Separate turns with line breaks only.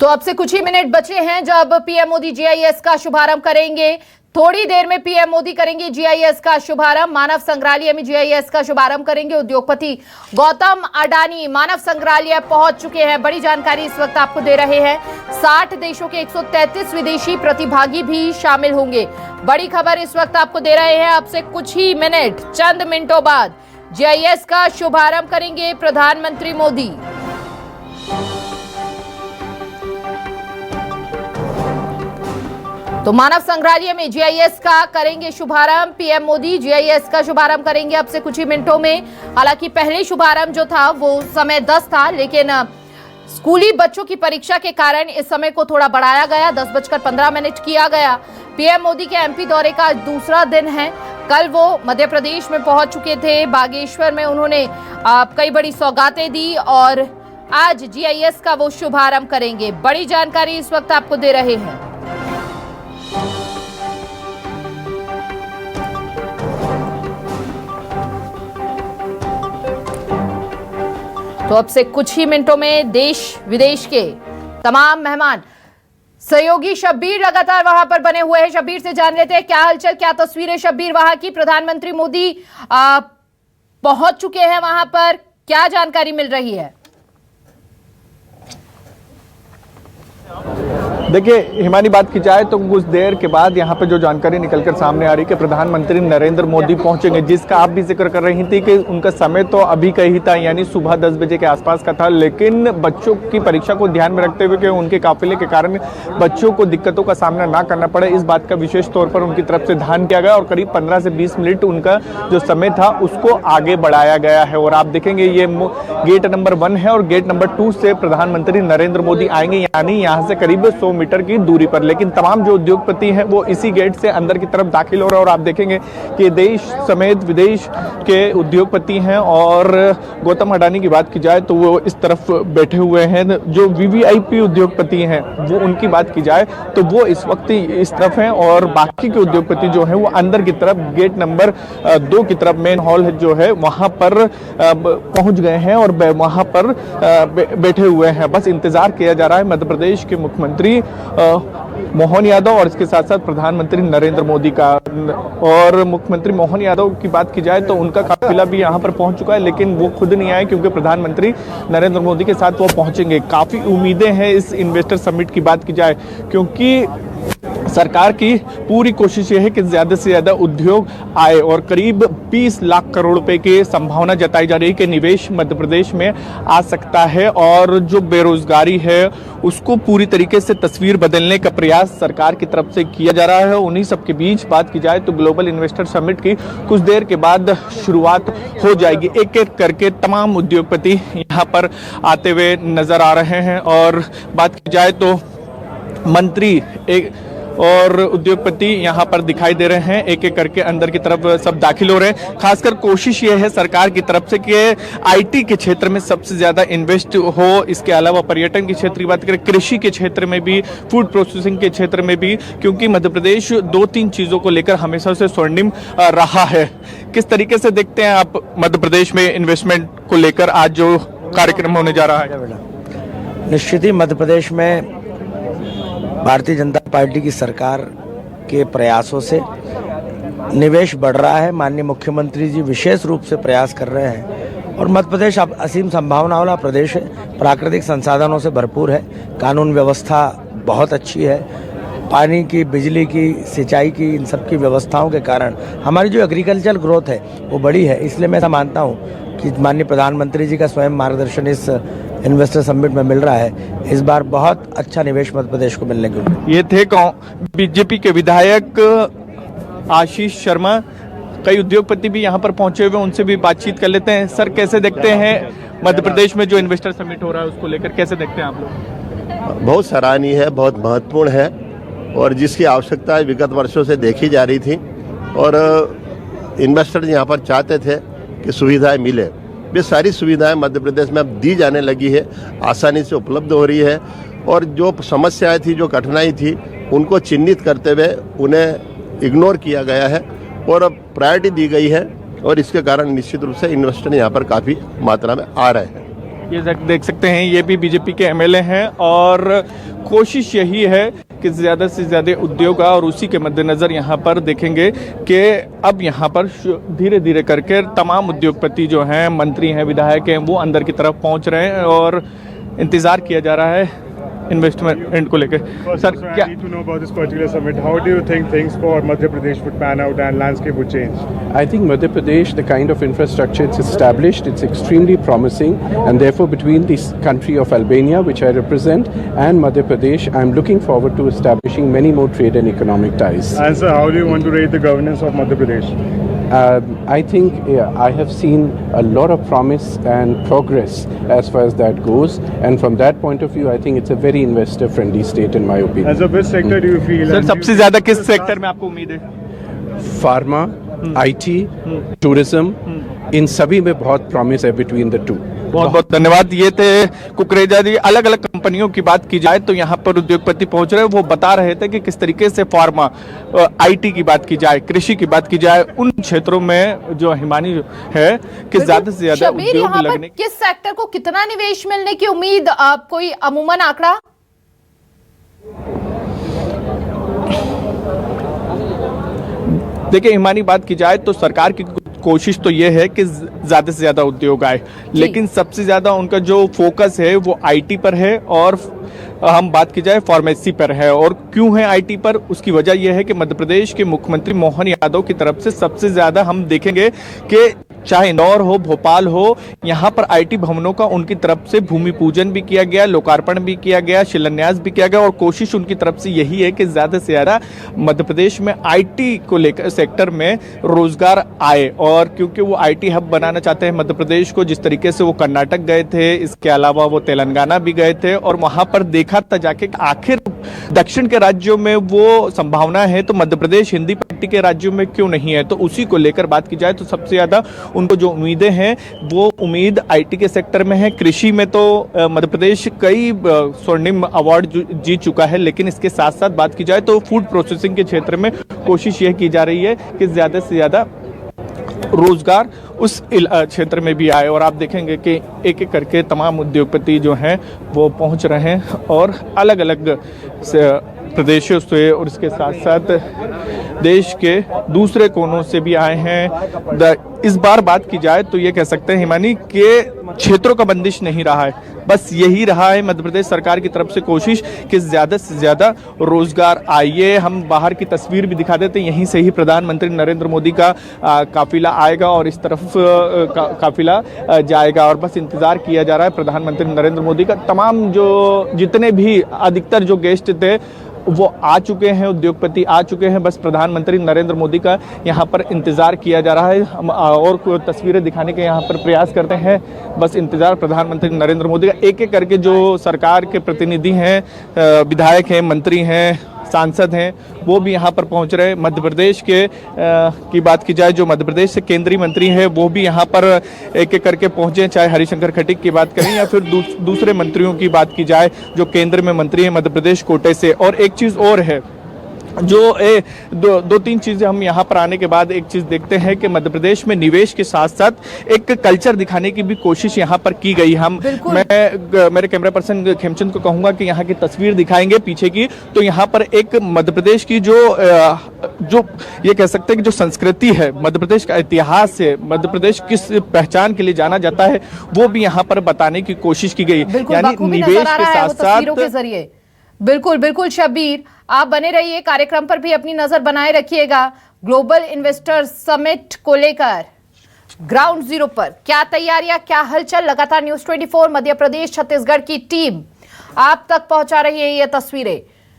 तो अब से कुछ ही मिनट बचे हैं जब पीएम मोदी जीआईएस का शुभारंभ करेंगे। थोड़ी देर में पीएम मोदी करेंगे जीआईएस का शुभारंभ। मानव संग्रहालय में जीआईएस का शुभारंभ करेंगे उद्योगपति गौतम अडानी। मानव संग्रहालय पहुंच चुके हैं। बड़ी जानकारी इस वक्त आपको दे रहे हैं। 60 देशों के 133 विदेशी प्रतिभागी भी शामिल होंगे। बड़ी खबर इस वक्त आपको दे रहे हैं। अब से कुछ ही मिनट, चंद मिनटों बाद जीआईएस का शुभारंभ करेंगे प्रधानमंत्री मोदी। तो मानव संग्रहालय में जीआईएस का करेंगे शुभारंभ पीएम मोदी। जीआईएस का शुभारंभ करेंगे अब से कुछ ही मिनटों में। हालांकि पहले शुभारंभ जो था वो समय 10 था, लेकिन स्कूली बच्चों की परीक्षा के कारण इस समय को थोड़ा बढ़ाया गया, 10:15 किया गया। पीएम मोदी के एमपी दौरे का दूसरा दिन है। कल वो मध्य प्रदेश में पहुंच चुके थे। बागेश्वर में उन्होंने कई बड़ी सौगातें दी और आज जीआईएस का वो शुभारंभ करेंगे। बड़ी जानकारी इस वक्त आपको दे रहे हैं। तो अब से कुछ ही मिनटों में देश विदेश के तमाम मेहमान सहयोगी शब्बीर लगातार वहां पर बने हुए हैं। शब्बीर से जान लेते हैं क्या हलचल, क्या तस्वीरें शब्बीर वहां की। प्रधानमंत्री मोदी पहुंच चुके हैं वहां पर, क्या जानकारी मिल रही है?
देखिए हिमानी, बात की जाए तो कुछ देर के बाद यहाँ पे जो जानकारी निकलकर सामने आ रही है कि प्रधानमंत्री नरेंद्र मोदी पहुंचेंगे, जिसका आप भी जिक्र कर रही थी कि उनका समय तो अभी का ही था, यानी सुबह 10 बजे के आसपास का था। लेकिन बच्चों की परीक्षा को ध्यान में रखते हुए कि उनके काफिले के कारण बच्चों को दिक्कतों का सामना ना करना पड़े, इस बात का विशेष तौर पर उनकी तरफ से ध्यान किया गया और करीब 15 से 20 मिनट उनका जो समय था उसको आगे बढ़ाया गया है। और आप देखेंगे ये गेट नंबर 1 है और गेट नंबर 2 से प्रधानमंत्री नरेंद्र मोदी आएंगे, यानी यहाँ से करीब 100 मीटर की दूरी पर। लेकिन तमाम जो उद्योगपति हैं वो इसी गेट से अंदर की तरफ दाखिल हो रहे हैं और आप देखेंगे कि देश समेत विदेश के उद्योगपति हैं। और गौतम अडानी की बात की जाए तो वो इस तरफ बैठे हुए हैं। जो वीवीआईपी उद्योगपति हैं वो उनकी बात की जाए तो वो इस वक्त इस तरफ हैं और बाकी के उद्योगपति जो हैं वो अंदर की तरफ गेट नंबर 2 की तरफ मेन हॉल जो है वहां पर पहुंच गए हैं और वहां पर बैठे हुए हैं। बस इंतजार किया जा रहा है मध्य प्रदेश के मुख्यमंत्री मोहन यादव और इसके साथ साथ प्रधानमंत्री नरेंद्र मोदी का। और मुख्यमंत्री मोहन यादव की बात की जाए तो उनका काफिला भी यहां पर पहुंच चुका है, लेकिन वो खुद नहीं आए क्योंकि प्रधानमंत्री नरेंद्र मोदी के साथ वो पहुंचेंगे। काफी उम्मीदें हैं इस इन्वेस्टर समिट की बात की जाए, क्योंकि सरकार की पूरी कोशिश ये है कि ज्यादा से ज्यादा उद्योग आए और करीब 20 लाख करोड़ रुपए की संभावना जताई जा रही है कि निवेश मध्य प्रदेश में आ सकता है। और जो बेरोजगारी है उसको पूरी तरीके से तस्वीर बदलने का प्रयास सरकार की तरफ से किया जा रहा है। उन्हीं सब के बीच बात की जाए तो ग्लोबल इन्वेस्टर समिट की कुछ देर के बाद शुरुआत हो जाएगी। एक एक करके तमाम उद्योगपति यहाँ पर आते हुए नजर आ रहे हैं और बात की जाए तो मंत्री और उद्योगपति यहाँ पर दिखाई दे रहे हैं। एक एक करके अंदर की तरफ सब दाखिल हो रहे हैं। खासकर कोशिश ये है सरकार की तरफ से कि आईटी के क्षेत्र में सबसे ज्यादा इन्वेस्ट हो। इसके अलावा पर्यटन के क्षेत्र की बात करें, कृषि के क्षेत्र में भी, फूड प्रोसेसिंग के क्षेत्र में भी, क्योंकि मध्य प्रदेश 2-3 चीजों को लेकर हमेशा से स्वर्णिम रहा है। किस तरीके से देखते हैं आप मध्य प्रदेश में इन्वेस्टमेंट को लेकर आज जो कार्यक्रम होने जा रहा है?
निश्चित ही मध्य प्रदेश में भारतीय जनता पार्टी की सरकार के प्रयासों से निवेश बढ़ रहा है। माननीय मुख्यमंत्री जी विशेष रूप से प्रयास कर रहे हैं और मध्य प्रदेश अब असीम संभावना वाला प्रदेश है। प्राकृतिक संसाधनों से भरपूर है, कानून व्यवस्था बहुत अच्छी है, पानी की, बिजली की, सिंचाई की, इन सब की व्यवस्थाओं के कारण हमारी जो एग्रीकल्चर ग्रोथ है वो बड़ी है। इसलिए मैं ऐसा मानता हूँ कि माननीय प्रधानमंत्री जी का स्वयं मार्गदर्शन इस इन्वेस्टर समिट में मिल रहा है। इस बार बहुत अच्छा निवेश मध्य प्रदेश को मिलने के
ये थे बीजेपी के विधायक आशीष शर्मा। कई उद्योगपति भी यहाँ पर पहुंचे हुए, उनसे भी बातचीत कर लेते हैं। सर, कैसे देखते हैं मध्य प्रदेश में जो इन्वेस्टर समिट हो रहा है उसको लेकर, कैसे देखते हैं आप लोग?
बहुत सराहनीय है, बहुत महत्वपूर्ण है और जिसकी आवश्यकता विगत वर्षों से देखी जा रही थी और इन्वेस्टर यहाँ पर चाहते थे कि सुविधाएं मिले। ये सारी सुविधाएं मध्य प्रदेश में अब दी जाने लगी है, आसानी से उपलब्ध हो रही है और जो समस्याएं थी, जो कठिनाई थी, उनको चिन्हित करते हुए उन्हें इग्नोर किया गया है और अब प्रायोरिटी दी गई है और इसके कारण निश्चित रूप से इन्वेस्टर यहाँ पर काफ़ी मात्रा में आ रहे हैं।
ये देख सकते हैं, ये भी बीजेपी के एमएलए हैं और कोशिश यही है कि ज़्यादा से ज़्यादा उद्योग और उसी के मद्देनज़र यहाँ पर देखेंगे कि अब यहाँ पर धीरे धीरे करके तमाम उद्योगपति जो हैं, मंत्री हैं, विधायक हैं, वो अंदर की तरफ पहुँच रहे हैं और इंतज़ार किया जा रहा है इन्वेस्टमेंट को लेकर। सर क्या
I need to know about this particular summit. How do you think things for Madhya Pradesh would pan out and landscape would change?
I think Madhya Pradesh, the kind of infrastructure it's established, it's extremely promising, and therefore between this country of Albania, which I represent, and Madhya Pradesh, I'm looking forward to establishing many more trade and economic ties.
And sir, how do you want to rate the governance of Madhya Pradesh?
I think I have seen a lot of promise and progress as far as that goes, and from that point of view, I think it's a very investor-friendly state in my opinion.
As a which sector do you feel?
Sir
and do
सबसे
you
ज़्यादा
think
किस
the start-
sector में आपको उम्मीद है?
Pharma, IT, tourism, इन सभी में बहुत promise है between the two.
बहुत बहुत धन्यवाद। ये थे कुकरेजा जी। अलग अलग कंपनियों की बात की जाए तो यहाँ पर उद्योगपति पहुंच रहे हैं, वो बता रहे थे कि किस तरीके से फार्मा, आईटी की बात की जाए, कृषि की बात की जाए, उन क्षेत्रों में जो हिमानी है कि ज्यादा से ज्यादा
शबीर,
उद्योग
यहाँ पर
लगने।
किस सेक्टर को कितना निवेश मिलने की उम्मीद, कोई अमूमन आंकड़ा?
देखिए, हिमानी बात की जाए तो सरकार की कोशिश तो ये है कि ज्यादा से ज्यादा उद्योग आए, लेकिन सबसे ज्यादा उनका जो फोकस है वो आईटी पर है और हम बात की जाए फार्मेसी पर है। और क्यों है आईटी पर? उसकी वजह यह है कि मध्य प्रदेश के मुख्यमंत्री मोहन यादव की तरफ से सबसे ज्यादा हम देखेंगे कि चाहे इंदौर हो, भोपाल हो, यहाँ पर आईटी भवनों का उनकी तरफ से भूमि पूजन भी किया गया, लोकार्पण भी किया गया, शिलान्यास भी किया गया और कोशिश उनकी तरफ से यही है कि ज्यादा से ज्यादा मध्य प्रदेश में आईटी को लेकर सेक्टर में रोजगार आए। और क्योंकि वो आईटी हब बनाना चाहते हैं मध्य प्रदेश को, जिस तरीके से वो कर्नाटक गए थे, इसके अलावा वो तेलंगाना भी गए थे और वहां पर देखा था जाके आखिर दक्षिण के राज्यों में वो संभावना है तो मध्य प्रदेश हिंदी पट्टी के राज्यों में क्यों नहीं है। तो उसी को लेकर बात की जाए तो सबसे ज्यादा उनको जो उम्मीदें हैं वो उम्मीद आईटी के सेक्टर में है। कृषि में तो मध्य प्रदेश कई स्वर्णिम अवार्ड जीत चुका है, लेकिन इसके साथ साथ बात की जाए तो फूड प्रोसेसिंग के क्षेत्र में कोशिश यह की जा रही है कि ज्यादा से ज्यादा रोजगार उस क्षेत्र में भी आए। और आप देखेंगे कि एक एक करके तमाम उद्योगपति जो हैं वो पहुंच रहे हैं और अलग अलग प्रदेशों से और इसके साथ साथ देश के दूसरे कोनों से भी आए हैं। इस बार बात की जाए तो ये कह सकते हैं हिमानी के क्षेत्रों का बंदिश नहीं रहा है, बस यही रहा है मध्य प्रदेश सरकार की तरफ से कोशिश कि ज्यादा से ज्यादा रोजगार आइए। हम बाहर की तस्वीर भी दिखा देते हैं, यहीं से ही प्रधानमंत्री नरेंद्र मोदी का काफिला आएगा और इस तरफ काफिला जाएगा और बस इंतजार किया जा रहा है प्रधानमंत्री नरेंद्र मोदी का। तमाम जो जितने भी अधिकतर जो गेस्ट थे वो आ चुके हैं, उद्योगपति आ चुके हैं, बस प्रधानमंत्री नरेंद्र मोदी का यहाँ पर इंतजार किया जा रहा है। हम और तस्वीरें दिखाने के यहाँ पर प्रयास करते हैं, बस इंतजार प्रधानमंत्री नरेंद्र मोदी का। एक एक करके जो सरकार के प्रतिनिधि हैं, विधायक हैं, मंत्री हैं, सांसद हैं, वो भी यहाँ पर पहुँच रहे हैं। मध्य प्रदेश के की बात की जाए, जो मध्य प्रदेश से केंद्रीय मंत्री हैं वो भी यहाँ पर एक एक करके पहुँचे, चाहे हरिशंकर खटीक की बात करें या फिर दूसरे मंत्रियों की बात की जाए जो केंद्र में मंत्री हैं मध्य प्रदेश कोटे से। और एक चीज़ और है जो दो तीन चीजें हम यहाँ पर आने के बाद एक चीज देखते हैं कि मध्य प्रदेश में निवेश के साथ साथ एक कल्चर दिखाने की भी कोशिश यहाँ पर की गई। मैं मेरे कैमरा पर्सन खेमचंद को कहूंगा कि यहाँ की तस्वीर दिखाएंगे पीछे की, तो यहाँ पर एक मध्य प्रदेश की जो ये कह सकते हैं कि जो संस्कृति है, मध्य प्रदेश का इतिहास है, मध्य प्रदेश किस पहचान के लिए जाना जाता है, वो भी यहाँ पर बताने की कोशिश की गई। यानी निवेश के साथ साथ
बिल्कुल बिल्कुल शबीर, आप बने रहिए, कार्यक्रम पर भी अपनी नजर बनाए रखिएगा। ग्लोबल इन्वेस्टर्स समिट को लेकर ग्राउंड जीरो पर क्या तैयारियां, क्या हलचल, लगातार न्यूज़ 24 मध्य प्रदेश छत्तीसगढ़ की टीम आप तक पहुंचा रही है ये तस्वीरें।